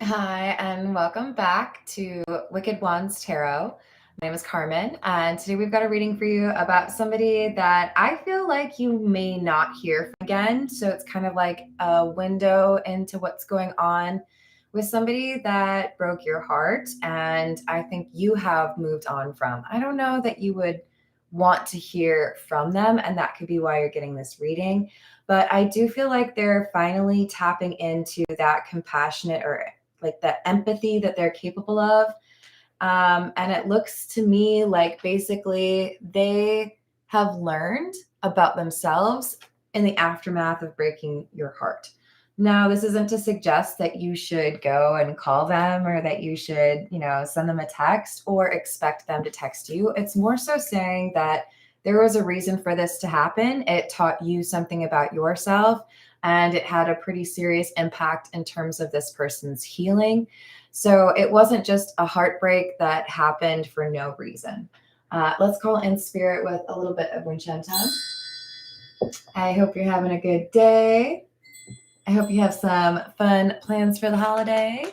Hi, and welcome back to Wicked Wands Tarot. My name is Carmen, and today we've got a reading for you about somebody that I feel like you may not hear from again. So it's kind of like a window into what's going on with somebody that broke your heart, and I think you have moved on from. I don't know that you would want to hear from them, and that could be why you're getting this reading. But I do feel like they're finally tapping into that compassionate or like the empathy that they're capable of. And it looks to me like basically they have learned about themselves in the aftermath of breaking your heart. Now, this isn't to suggest that you should go and call them or that you should, send them a text or expect them to text you. It's more so saying that there was a reason for this to happen. It taught you something about yourself and it had a pretty serious impact in terms of this person's healing. So it wasn't just a heartbreak that happened for no reason. Let's call in spirit with a little bit of Winchenta. I hope you're having a good day. I hope you have some fun plans for the holiday.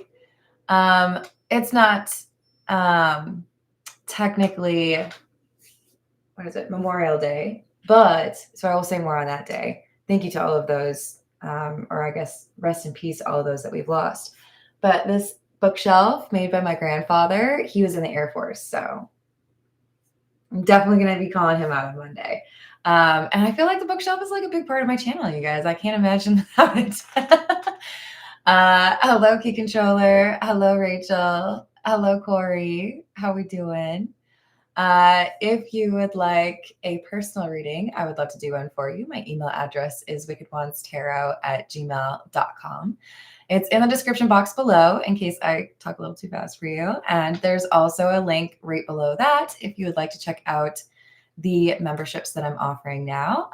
It's not technically, Memorial Day, but so I will say more on that day. Thank you to all of those, or I guess rest in peace, all of those that we've lost. But this bookshelf made by my grandfather, he was in the Air Force, so I'm definitely going to be calling him out on Monday. And I feel like the bookshelf is like a big part of my channel, you guys. I can't imagine without it. Hello, Key Controller. Hello, Rachel. Hello, Corey. How we doing? If you would like a personal reading, I would love to do one for you. My email address is wickedwandstarot@gmail.com. It's in the description box below in case I talk a little too fast for you. And there's also a link right below that if you would like to check out the memberships that I'm offering now.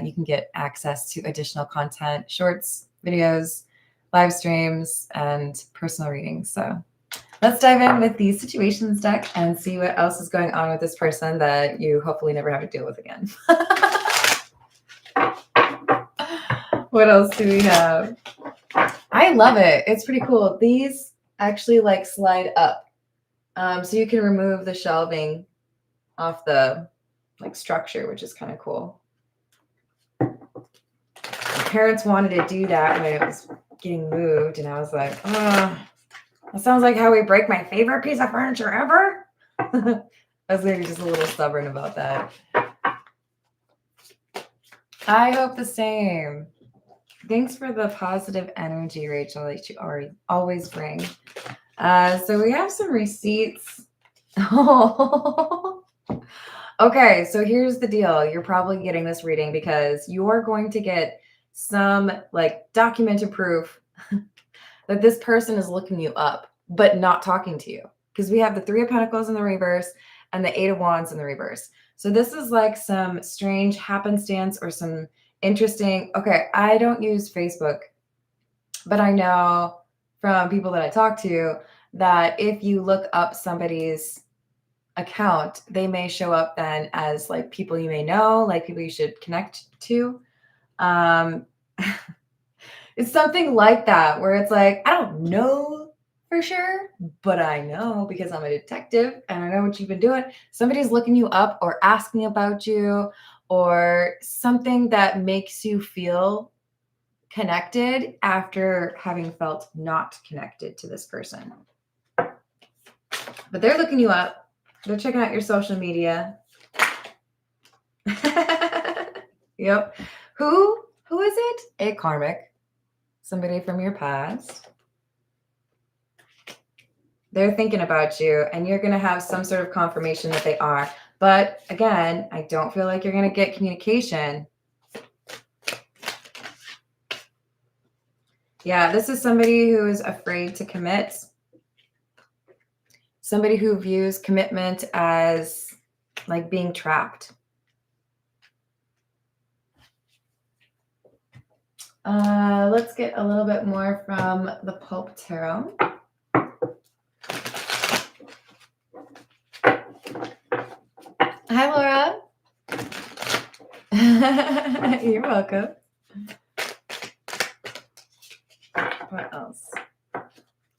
You can get access to additional content, shorts, videos, live streams, and personal readings. So let's dive in with the situations deck and see what else is going on with this person that you hopefully never have to deal with again. What else do we have? I love it. It's pretty cool. These actually like slide up. So you can remove the shelving off the like structure, which is kind of cool. My parents wanted to do that when it was getting moved, and I was like, that sounds like how we break my favorite piece of furniture ever. I was maybe just a little stubborn about that. I hope the same. Thanks for the positive energy, Rachel, that you always bring. So we have some receipts. Okay, so here's the deal. You're probably getting this reading because you're going to get some like documented proof that this person is looking you up, but not talking to you. Because we have the Three of Pentacles in the reverse and the Eight of Wands in the reverse. So this is like some strange happenstance or some interesting. Okay, I don't use Facebook, but I know from people that I talk to that if you look up somebody's account, they may show up then as like people you may know, like people you should connect to. It's something like that where it's like, I don't know for sure, but I know because I'm a detective and I know what you've been doing. Somebody's looking you up or asking about you or something that makes you feel connected after having felt not connected to this person. But they're looking you up. They're checking out your social media. Yep. Who is it? A karmic. Somebody from your past. They're thinking about you and you're going to have some sort of confirmation that they are. But again, I don't feel like you're going to get communication. Yeah, this is somebody who is afraid to commit. Somebody who views commitment as like being trapped. Let's get a little bit more from the Pope Tarot. Hi, Laura. You're welcome. What else?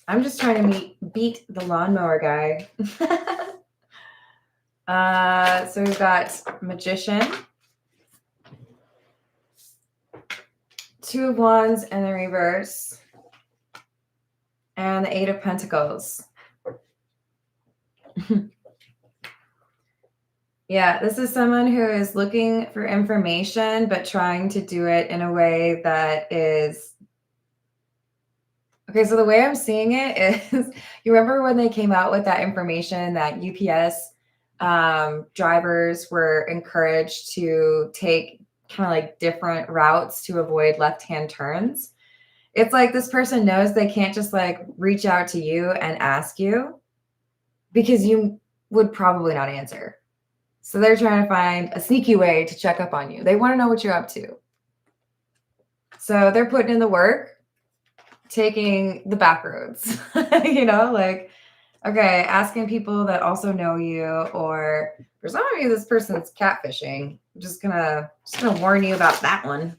I'm just trying to beat the lawnmower guy. So we've got Magician, Two of Wands in the reverse, and the Eight of Pentacles. Yeah, this is someone who is looking for information, but trying to do it in a way that is... Okay, so the way I'm seeing it is, you remember when they came out with that information that UPS drivers were encouraged to take kind of like different routes to avoid left-hand turns? It's like this person knows they can't just like reach out to you and ask you because you would probably not answer. So they're trying to find a sneaky way to check up on you. They want to know what you're up to. So they're putting in the work, taking the back roads, you know, like, okay, asking people that also know you, or for some of you, this person's catfishing. I'm just gonna warn you about that one.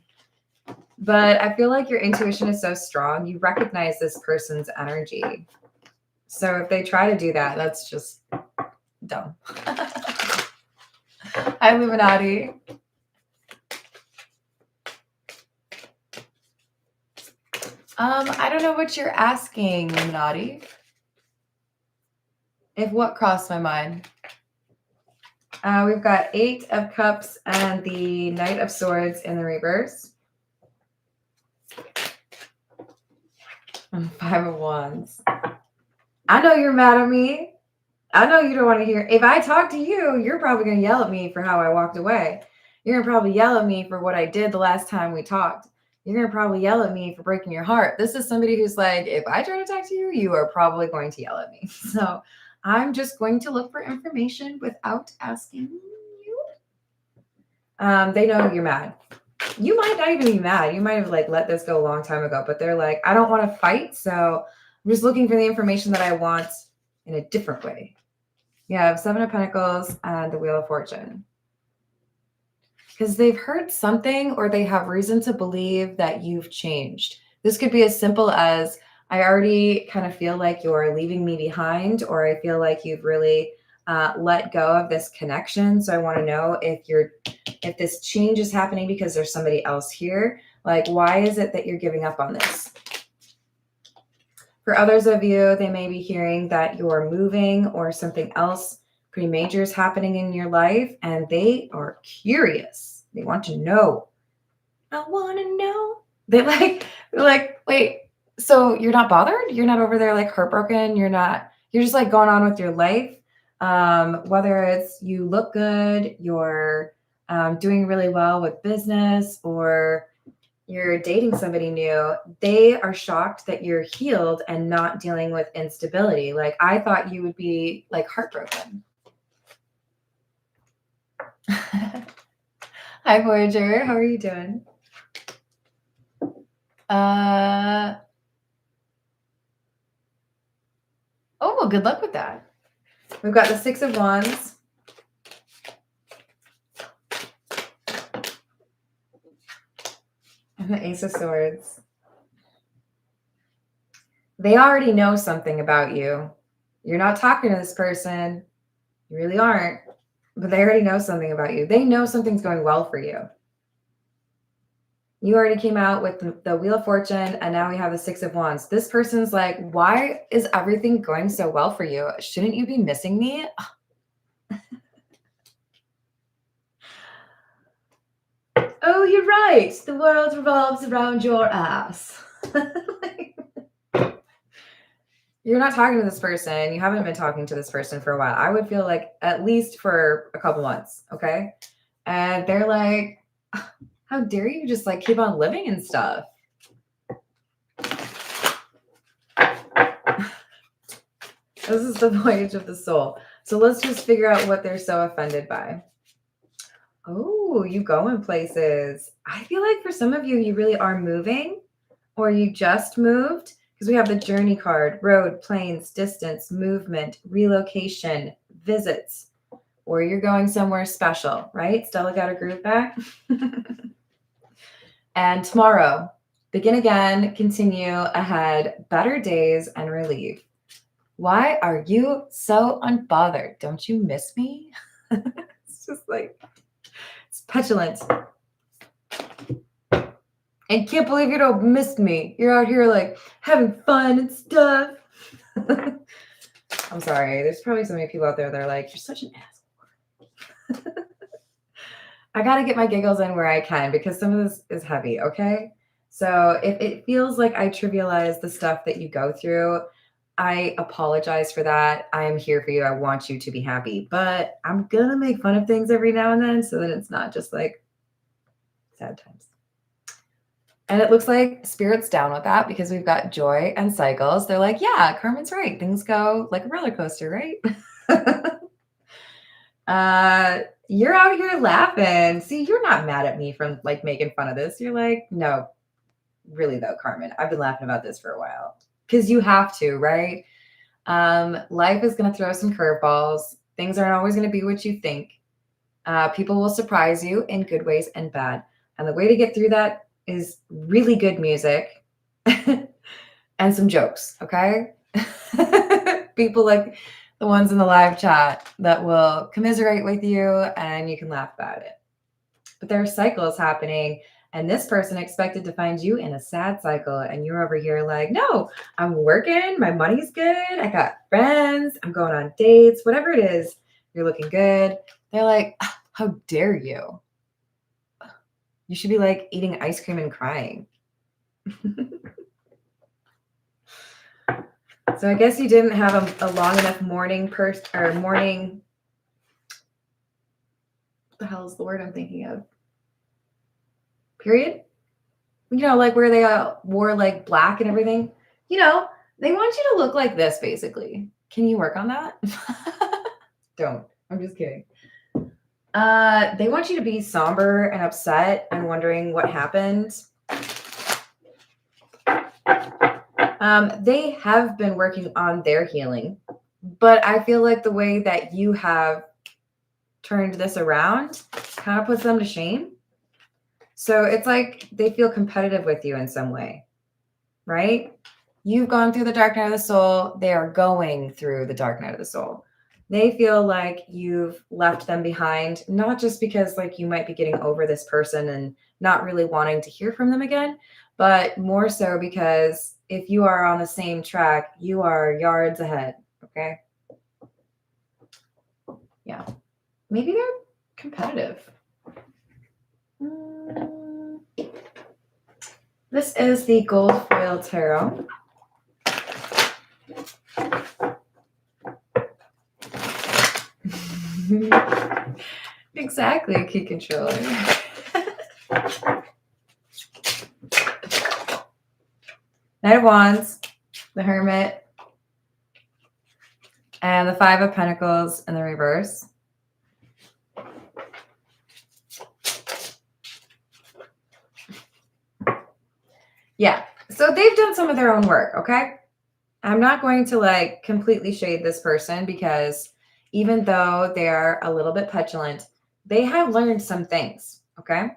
But I feel like your intuition is so strong. You recognize this person's energy. So if they try to do that, that's just dumb. Hi, Illuminati. I don't know what you're asking, Illuminati. If what crossed my mind? We've got Eight of Cups and the Knight of Swords in the reverse. And Five of Wands. I know you're mad at me. I know you don't want to hear. If I talk to you, you're probably going to yell at me for how I walked away. You're going to probably yell at me for what I did the last time we talked. You're going to probably yell at me for breaking your heart. This is somebody who's like, if I try to talk to you, you are probably going to yell at me. So I'm just going to look for information without asking you. They know you're mad. You might not even be mad. You might have like let this go a long time ago, but they're like, I don't want to fight. So I'm just looking for the information that I want in a different way. You have Seven of Pentacles and the Wheel of Fortune. Because they've heard something or they have reason to believe that you've changed. This could be as simple as, I already kind of feel like you're leaving me behind, or I feel like you've really let go of this connection. So I want to know if this change is happening because there's somebody else here. Like, why is it that you're giving up on this? For others of you, they may be hearing that you're moving or something else pretty major is happening in your life, and they are curious. They want to know. I want to know. They're like, wait, so you're not bothered? You're not over there like heartbroken? You're just like going on with your life. Whether it's you look good, you're doing really well with business, or you're dating somebody new, they are shocked that you're healed and not dealing with instability. Like, I thought you would be like heartbroken. Hi, Voyager. How are you doing? Oh, well, good luck with that. We've got the Six of Wands. And the Ace of Swords. They already know something about you. You're not talking to this person. You really aren't. But they already know something about you. They know something's going well for you. You already came out with the Wheel of Fortune, and now we have the Six of Wands. This person's like, why is everything going so well for you? Shouldn't you be missing me? Oh, you're right. The world revolves around your ass. You're not talking to this person. You haven't been talking to this person for a while. I would feel like at least for a couple months, okay? And they're like, how dare you just like keep on living and stuff? This is the voyage of the soul. So let's just figure out what they're so offended by. Oh, you going places. I feel like for some of you, you really are moving, or you just moved, because we have the Journey card: road, planes, distance, movement, relocation, visits, or you're going somewhere special, right? Stella got a groove back. And tomorrow, Begin again, continue ahead, better days, and relief. Why are you so unbothered? Don't you miss me? It's just like, it's petulant. And can't believe you don't miss me. You're out here like having fun and stuff. I'm sorry. There's probably so many people out there that are like, you're such an asshole. I got to get my giggles in where I can because some of this is heavy, okay? So if it feels like I trivialize the stuff that you go through, I apologize for that. I am here for you. I want you to be happy. But I'm going to make fun of things every now and then so that it's not just like sad times. And it looks like Spirit's down with that because we've got joy and cycles. They're like, yeah, Carmen's right. Things go like a roller coaster, right? You're out here laughing. See, you're not mad at me from like making fun of this. You're like, no, really though, Carmen, I've been laughing about this for a while because you have to, right? Life is going to throw some curveballs. Things aren't always going to be what you think. People will surprise you in good ways and bad. And the way to get through that is really good music and some jokes, okay? People like the ones in the live chat that will commiserate with you and you can laugh about it. But there are cycles happening, and this person expected to find you in a sad cycle, and you're over here like, no, I'm working, my money's good, I got friends, I'm going on dates, whatever it is, you're looking good. They're like, how dare you? You should be like eating ice cream and crying. So I guess you didn't have a long enough morning morning. What the hell is the word I'm thinking of? Period. You know, like where they wore like black and everything. You know, they want you to look like this basically. Can you work on that? Don't. I'm just kidding. They want you to be somber and upset and wondering what happened. They have been working on their healing, but I feel like the way that you have turned this around kind of puts them to shame. So it's like they feel competitive with you in some way, right? You've gone through the dark night of the soul. They are going through the dark night of the soul. They feel like you've left them behind, not just because like you might be getting over this person and not really wanting to hear from them again, but more so because if you are on the same track, you are yards ahead. Okay. Yeah. Maybe they're competitive. This is the Gold Foil Tarot. Exactly, a key controller. Knight of Wands, the Hermit, and the Five of Pentacles in the reverse. Yeah, so they've done some of their own work, okay? I'm not going to like completely shade this person because even though they're a little bit petulant, they have learned some things, okay?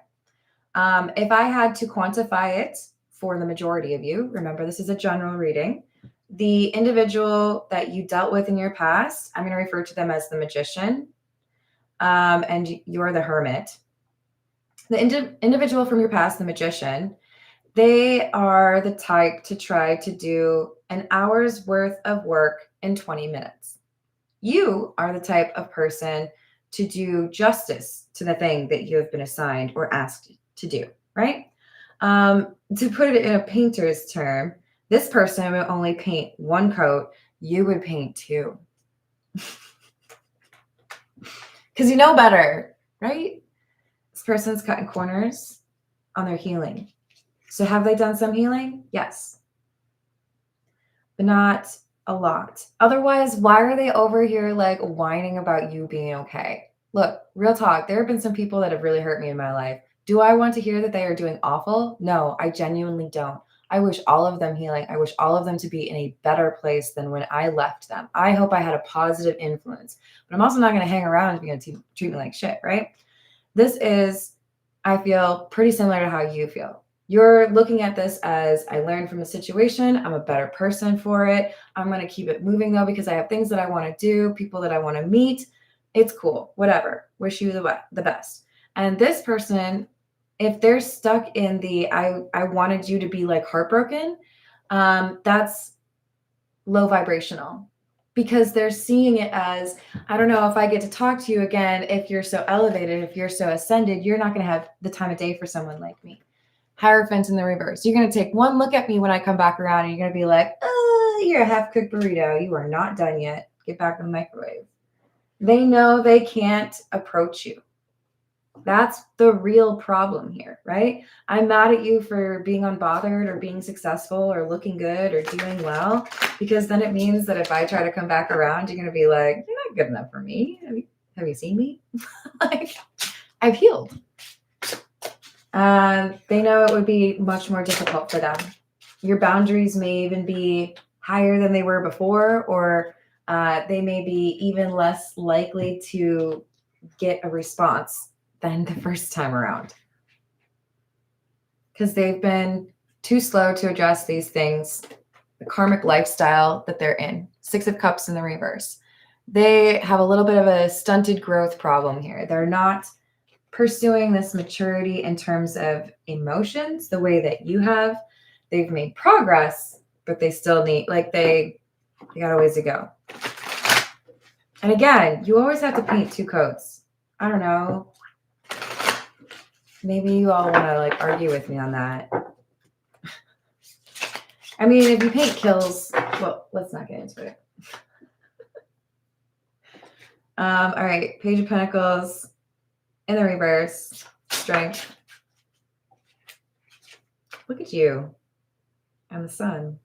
If I had to quantify it for the majority of you, remember this is a general reading, the individual that you dealt with in your past, I'm going to refer to them as the Magician, and you're the Hermit. The individual from your past, the Magician, they are the type to try to do an hour's worth of work in 20 minutes. You are the type of person to do justice to the thing that you have been assigned or asked to do, right? To put it in a painter's term, this person would only paint one coat. You would paint two. Because you know better, right? This person's cutting corners on their healing. So have they done some healing? Yes. But not a lot. Otherwise, why are they over here like whining about you being okay? Look, real talk. There have been some people that have really hurt me in my life. Do I want to hear that they are doing awful? No, I genuinely don't. I wish all of them healing. I wish all of them to be in a better place than when I left them. I hope I had a positive influence, but I'm also not going to hang around if you're going to treat me like shit, right? This is, I feel, pretty similar to how you feel. You're looking at this as, I learned from the situation. I'm a better person for it. I'm going to keep it moving though, because I have things that I want to do, people that I want to meet. It's cool. Whatever. Wish you the best. And this person, if they're stuck in the, I wanted you to be like heartbroken, that's low vibrational, because they're seeing it as, I don't know if I get to talk to you again. If you're so elevated, if you're so ascended, you're not going to have the time of day for someone like me. Hierophant in the reverse. You're going to take one look at me when I come back around and you're going to be like, oh, you're a half-cooked burrito. You are not done yet. Get back in the microwave. They know they can't approach you. That's the real problem here, right? I'm mad at you for being unbothered or being successful or looking good or doing well, because then it means that if I try to come back around, you're going to be like, you're not good enough for me. Have you seen me? Like, I've healed. They know it would be much more difficult for them. Your boundaries may even be higher than they were before, or they may be even less likely to get a response than the first time around, because they've been too slow to address these things, the karmic lifestyle that they're in. 6 of Cups in the reverse. They have a little bit of a stunted growth problem here. They're not pursuing this maturity in terms of emotions the way that you have. They've made progress, but they still need, like, they got a ways to go. And again, you always have to paint 2 coats. I don't know. Maybe you all want to like argue with me on that. I mean, if you paint kills, well, let's not get into it. All right, Page of Pentacles in the reverse, Strength. Look at you and the sun.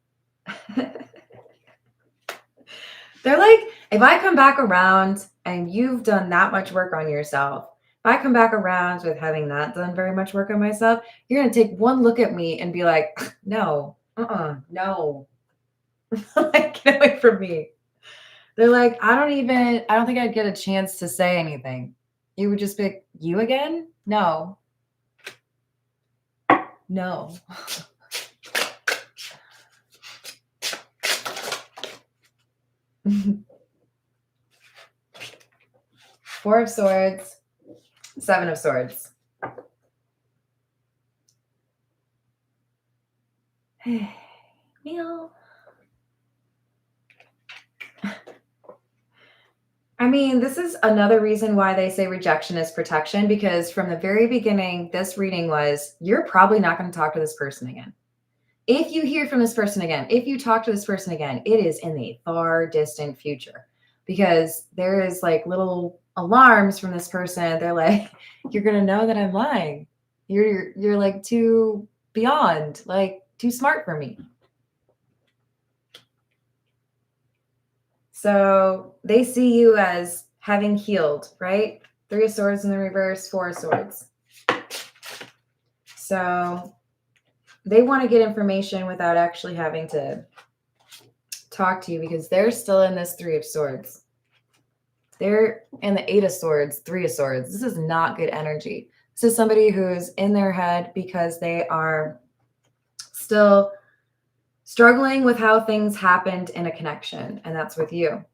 They're like, if I come back around and you've done that much work on yourself, if I come back around with having not done very much work on myself, you're going to take one look at me and be like, no, no. Like, get away from me. They're like, I don't think I'd get a chance to say anything. You would just be like, you again? No. No. Four of Swords, 7 of Swords. Meow. I mean, this is another reason why they say rejection is protection, because from the very beginning, this reading was, you're probably not going to talk to this person again. If you hear from this person again, if you talk to this person again, it is in the far distant future, because there is like little alarms from this person. They're like, you're going to know that I'm lying. You're like too beyond, like too smart for me. So they see you as having healed, right? 3 of Swords in the reverse, 4 of Swords. So they want to get information without actually having to talk to you, because they're still in this 3 of Swords. They're in the 8 of Swords, 3 of Swords. This is not good energy. This is somebody who's in their head because they are still struggling with how things happened in a connection, and that's with you.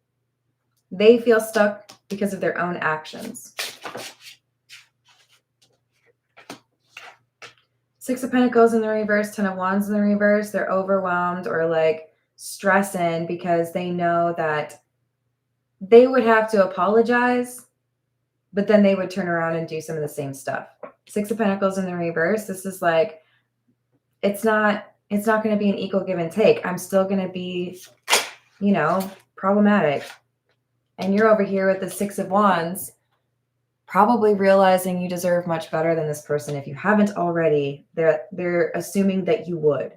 They feel stuck because of their own actions. 6 of Pentacles in the reverse, 10 of Wands in the reverse. They're overwhelmed or like stressing because they know that they would have to apologize, but then they would turn around and do some of the same stuff. 6 of Pentacles in the reverse. This is like, it's not going to be an equal give and take. I'm still going to be, problematic. And you're over here with the 6 of Wands, probably realizing you deserve much better than this person. If you haven't already, they're assuming that you would.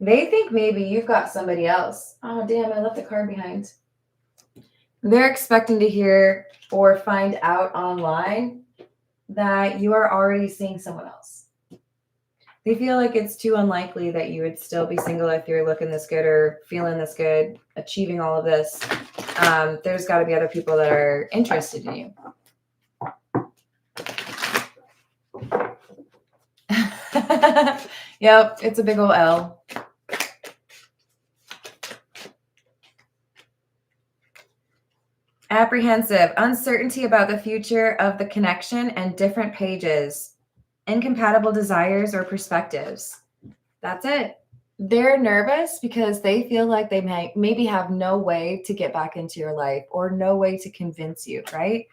They think maybe you've got somebody else. Oh, damn, I left the card behind. They're expecting to hear or find out online that you are already seeing someone else. They feel like it's too unlikely that you would still be single if you're looking this good or feeling this good, achieving all of this. There's got to be other people that are interested in you. Yep, it's a big old L. Apprehensive, uncertainty about the future of the connection and different pages, incompatible desires or perspectives. That's it. They're nervous because they feel like they might maybe have no way to get back into your life or no way to convince you, right?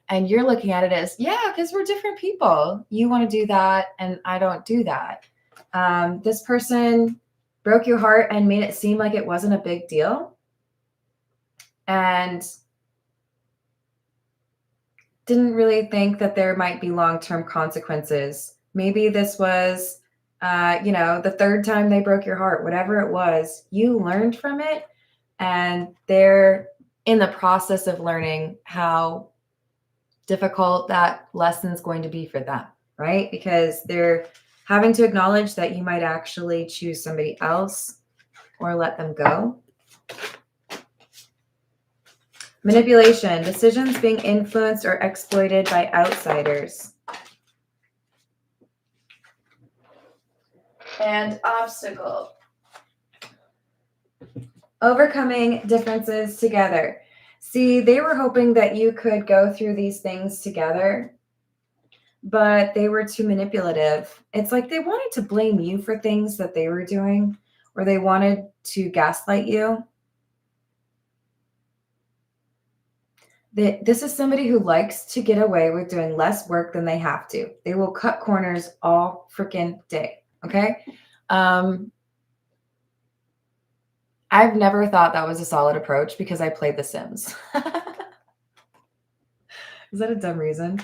And you're looking at it as, yeah, because we're different people. You want to do that, and I don't do that. This person broke your heart and made it seem like it wasn't a big deal, and didn't really think that there might be long-term consequences. Maybe this was, the third time they broke your heart, whatever it was, you learned from it, and they're in the process of learning how difficult that lesson's going to be for them, right? Because they're having to acknowledge that you might actually choose somebody else or let them go. Manipulation, decisions being influenced or exploited by outsiders. And obstacle, overcoming differences together. See, they were hoping that you could go through these things together, but they were too manipulative. It's like they wanted to blame you for things that they were doing, or they wanted to gaslight you. This is somebody who likes to get away with doing less work than they have to. They will cut corners all freaking day. Okay. I've never thought that was a solid approach because I played The Sims. Is that a dumb reason?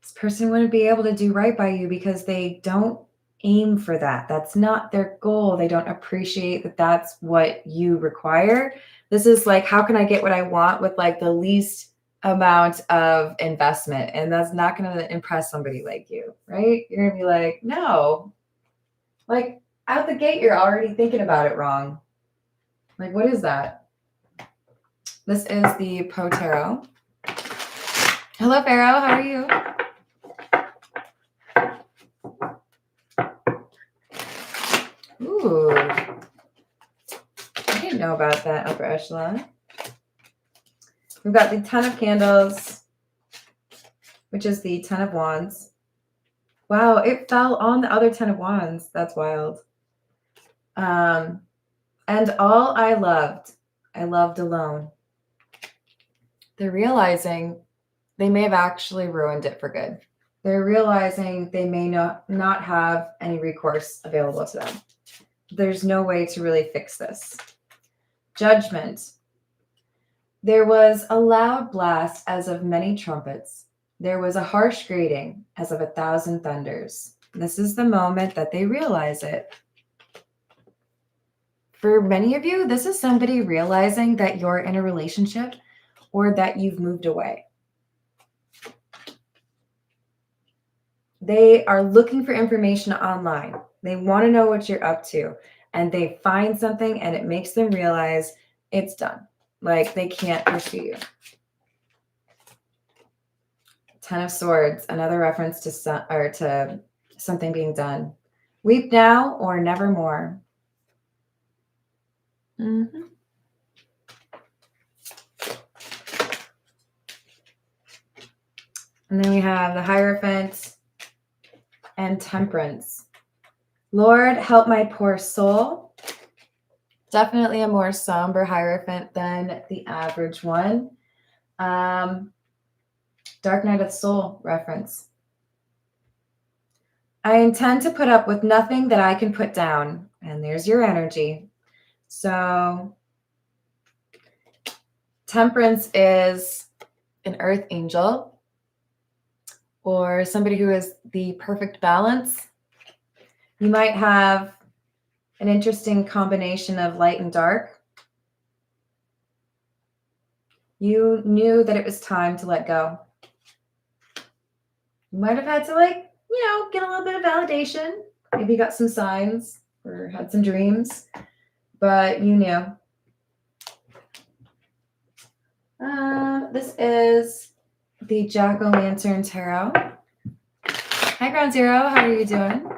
This person wouldn't be able to do right by you because they don't aim for that. That's not their goal. They don't appreciate that that's what you require. This is like, how can I get what I want with like the least amount of investment? And that's not going to impress somebody like you, right? You're going to be like, no, like out the gate, you're already thinking about it wrong. Like, what is that? This is the Po Tarot. Hello, Pharaoh. How are you? Ooh. I didn't know about that upper echelon. We've got the Ten of Candles, which is the Ten of Wands. Wow, it fell on the other Ten of Wands. That's wild. And all I loved alone. They're realizing they may have actually ruined it for good. They're realizing they may not have any recourse available to them. There's no way to really fix this. Judgment. There was a loud blast as of many trumpets. There was a harsh grating as of 1,000 thunders. This is the moment that they realize it. For many of you, this is somebody realizing that you're in a relationship or that you've moved away. They are looking for information online. They want to know what you're up to, and they find something and it makes them realize it's done. Like they can't pursue you. Ten of Swords, another reference to something being done. Weep now or nevermore. Mm-hmm. And then we have the Hierophant and Temperance. Lord, help my poor soul. Definitely a more somber Hierophant than the average one. Dark Night of the Soul reference. I intend to put up with nothing that I can put down. And there's your energy. So Temperance is an earth angel or somebody who is the perfect balance. You might have an interesting combination of light and dark. You knew that it was time to let go. You might have had to get a little bit of validation. Maybe you got some signs or had some dreams, but you knew. This is the Jack-o'-lantern tarot. Hi, Ground Zero. How are you doing?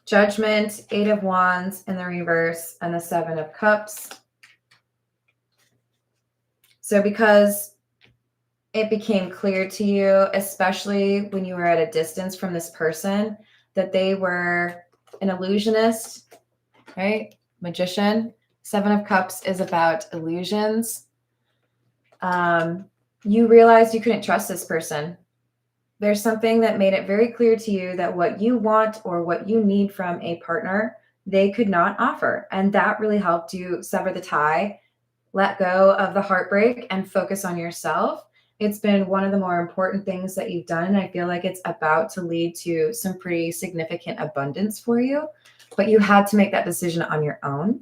Judgment, Eight of Wands in the reverse, and the Seven of Cups. So because it became clear to you, especially when you were at a distance from this person, that they were an illusionist, right? Magician. Seven of Cups is about illusions. You realized you couldn't trust this person. There's something that made it very clear to you that what you want or what you need from a partner, they could not offer. And that really helped you sever the tie, let go of the heartbreak, and focus on yourself. It's been one of the more important things that you've done. And I feel like it's about to lead to some pretty significant abundance for you. But you had to make that decision on your own.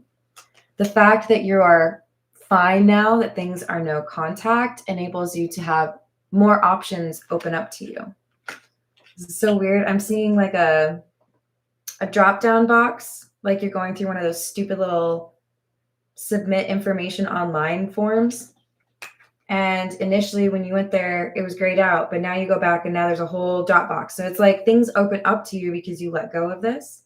The fact that you are fine now, that things are no contact, enables you to have more options open up to you. This is so weird. I'm seeing like a drop-down box, like you're going through one of those stupid little submit information online forms. And initially when you went there, it was grayed out, but now you go back and now there's a whole drop box. So it's like things open up to you because you let go of this,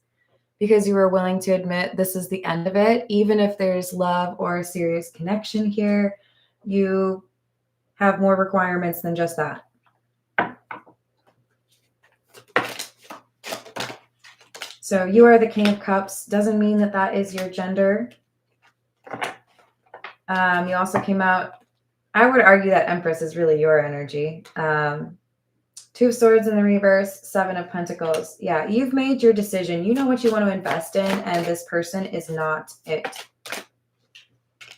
because you were willing to admit this is the end of it. Even if there's love or a serious connection here, you have more requirements than just that. So you are the King of Cups. Doesn't mean that that is your gender. You also came out, I would argue that Empress is really your energy. Two of Swords in the reverse, Seven of Pentacles. Yeah, you've made your decision. You know what you want to invest in, and this person is not it.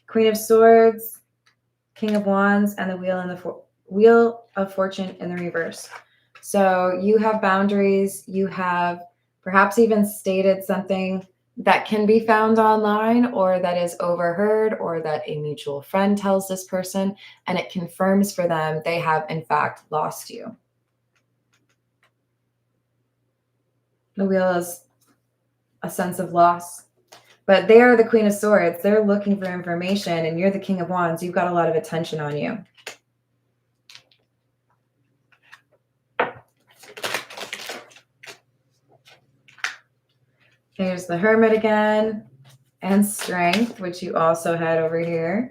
Queen of Swords, King of Wands, and the Wheel of Fortune in the reverse. So you have boundaries. You have perhaps even stated something that can be found online, or that is overheard, or that a mutual friend tells this person, and it confirms for them they have in fact lost you. The Wheel is a sense of loss, but they are the Queen of Swords. They're looking for information, and you're the King of Wands. You've got a lot of attention on you. Here's the Hermit again, and Strength, which you also had over here.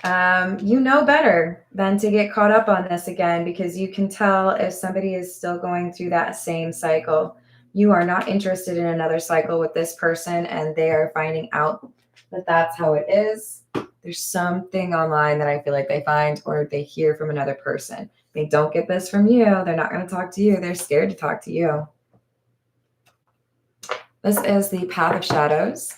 You know better than to get caught up on this again, because you can tell if somebody is still going through that same cycle. You are not interested in another cycle with this person, and they are finding out that that's how it is. There's something online that I feel like they find or they hear from another person. They don't get this from you. They're not going to talk to you. They're scared to talk to you. This is the Path of Shadows.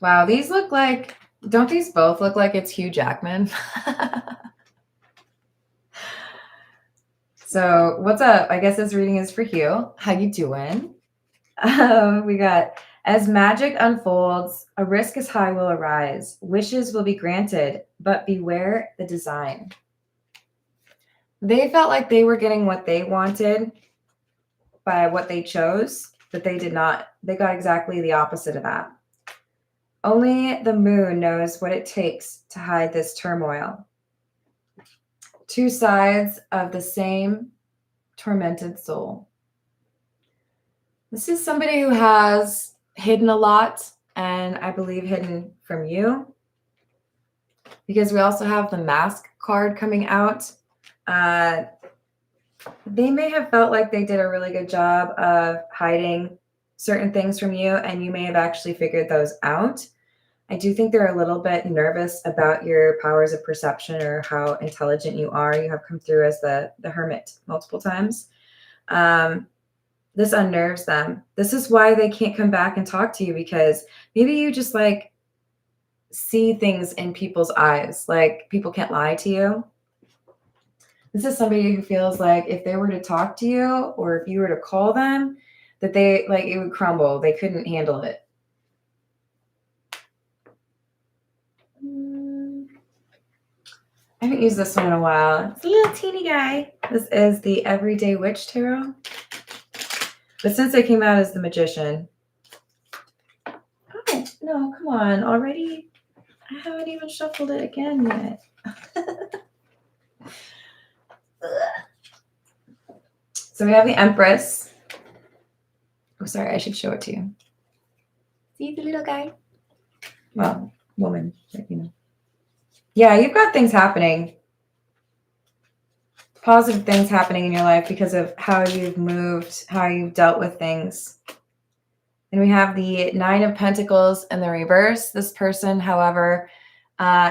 Wow, these look like, don't these both look like it's Hugh Jackman? So what's up? I guess this reading is for Hugh. How you doing? We got, as magic unfolds, a risk as high will arise. Wishes will be granted, but beware the design. They felt like they were getting what they wanted by what they chose, but they did not. They got exactly the opposite of that. Only the moon knows what it takes to hide this turmoil. Two sides of the same tormented soul. This is somebody who has hidden a lot, and I believe hidden from you, because we also have the Mask card coming out. They may have felt like they did a really good job of hiding certain things from you, and you may have actually figured those out. I do think they're a little bit nervous about your powers of perception or how intelligent you are. You have come through as the Hermit multiple times. This unnerves them. This is why they can't come back and talk to you, because maybe you just like see things in people's eyes. Like, people can't lie to you. This is somebody who feels like if they were to talk to you or if you were to call them, that they, like, it would crumble. They couldn't handle it. I haven't used this one in a while. It's a little teeny guy. This is the Everyday Witch Tarot. But since it came out as the Magician. Oh, no, come on. Already? I haven't even shuffled it again yet. So we have the Empress. Oh, sorry, I should show it to you. See the little guy? Well, woman, but you know. Yeah, you've got things happening. Positive things happening in your life because of how you've moved, how you've dealt with things. And we have the Nine of Pentacles in the reverse. This person, however,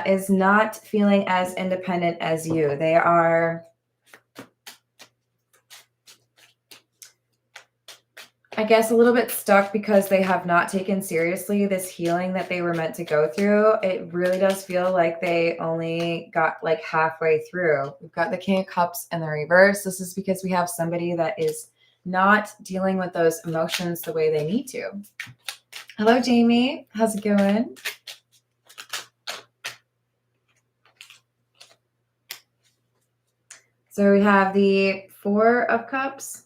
is not feeling as independent as you. They are, I guess, a little bit stuck because they have not taken seriously this healing that they were meant to go through. It really does feel like they only got like halfway through. We've got the King of Cups in the reverse. This is because we have somebody that is not dealing with those emotions the way they need to. Hello, Jamie. How's it going? So we have the Four of Cups.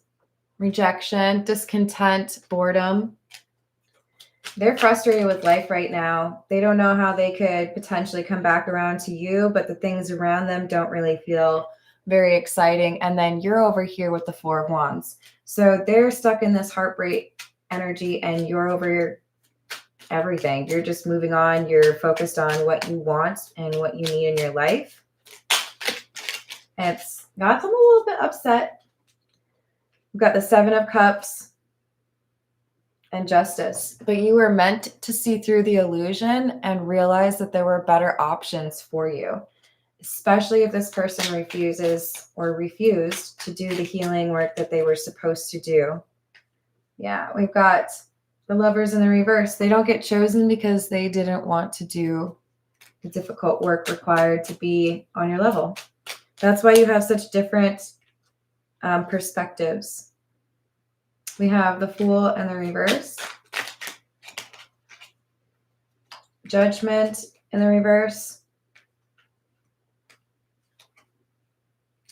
Rejection, discontent, boredom. They're frustrated with life right now. They don't know how they could potentially come back around to you, but the things around them don't really feel very exciting. And then you're over here with the Four of Wands. So they're stuck in this heartbreak energy and you're over everything. You're just moving on. You're focused on what you want and what you need in your life. And it's got them a little bit upset. We've got the Seven of Cups and Justice. But you were meant to see through the illusion and realize that there were better options for you, especially if this person refuses or refused to do the healing work that they were supposed to do. Yeah, we've got the Lovers in the reverse. They don't get chosen because they didn't want to do the difficult work required to be on your level. That's why you have such different perspectives. We have the Fool in the reverse. Judgment in the reverse.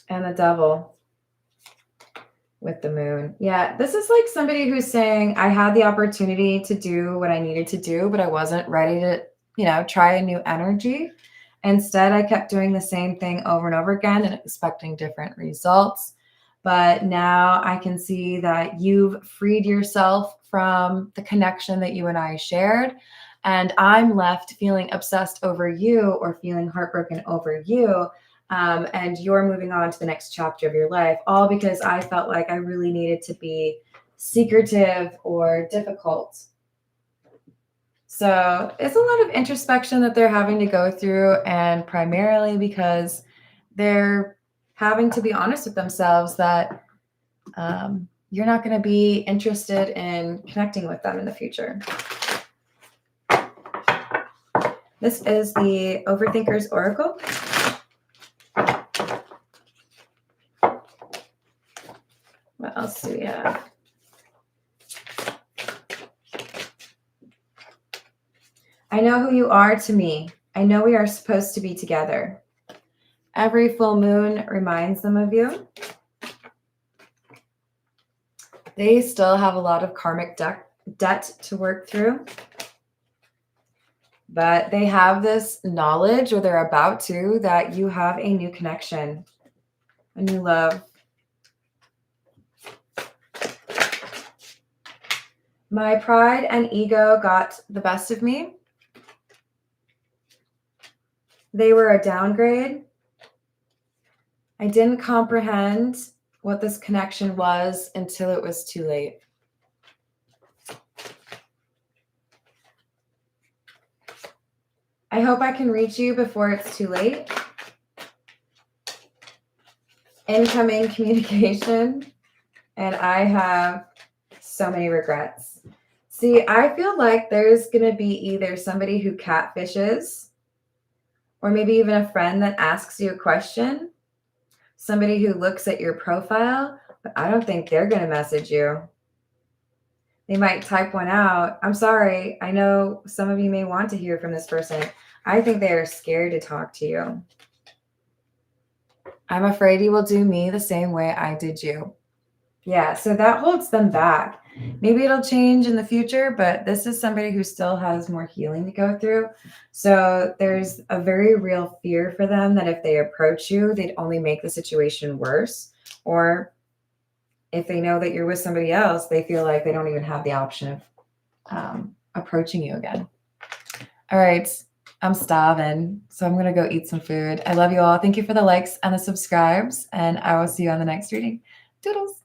And the Devil with the Moon. Yeah, this is like somebody who's saying, I had the opportunity to do what I needed to do, but I wasn't ready to, try a new energy. Instead, I kept doing the same thing over and over again and expecting different results. But now I can see that you've freed yourself from the connection that you and I shared. And I'm left feeling obsessed over you or feeling heartbroken over you. And you're moving on to the next chapter of your life, all because I felt like I really needed to be secretive or difficult. So it's a lot of introspection that they're having to go through, and primarily because they're having to be honest with themselves that you're not going to be interested in connecting with them in the future. This is the Overthinker's Oracle. What else do we have? I know who you are to me. I know we are supposed to be together. Every full moon reminds them of you. They still have a lot of karmic debt to work through. But they have this knowledge, or they're about to, that you have a new connection, a new love. My pride and ego got the best of me. They were a downgrade. I didn't comprehend what this connection was until it was too late. I hope I can reach you before it's too late. Incoming communication, and I have so many regrets. See, I feel like there's going to be either somebody who catfishes, or maybe even a friend that asks you a question, somebody who looks at your profile, but I don't think they're going to message you. They might type one out. I'm sorry. I know some of you may want to hear from this person. I think they are scared to talk to you. I'm afraid you will do me the same way I did you. Yeah, so that holds them back. Maybe it'll change in the future, but this is somebody who still has more healing to go through. So there's a very real fear for them that if they approach you, they'd only make the situation worse. Or if they know that you're with somebody else, they feel like they don't even have the option of approaching you again. All right, I'm starving, so I'm going to go eat some food. I love you all. Thank you for the likes and the subscribes, and I will see you on the next reading. Doodles.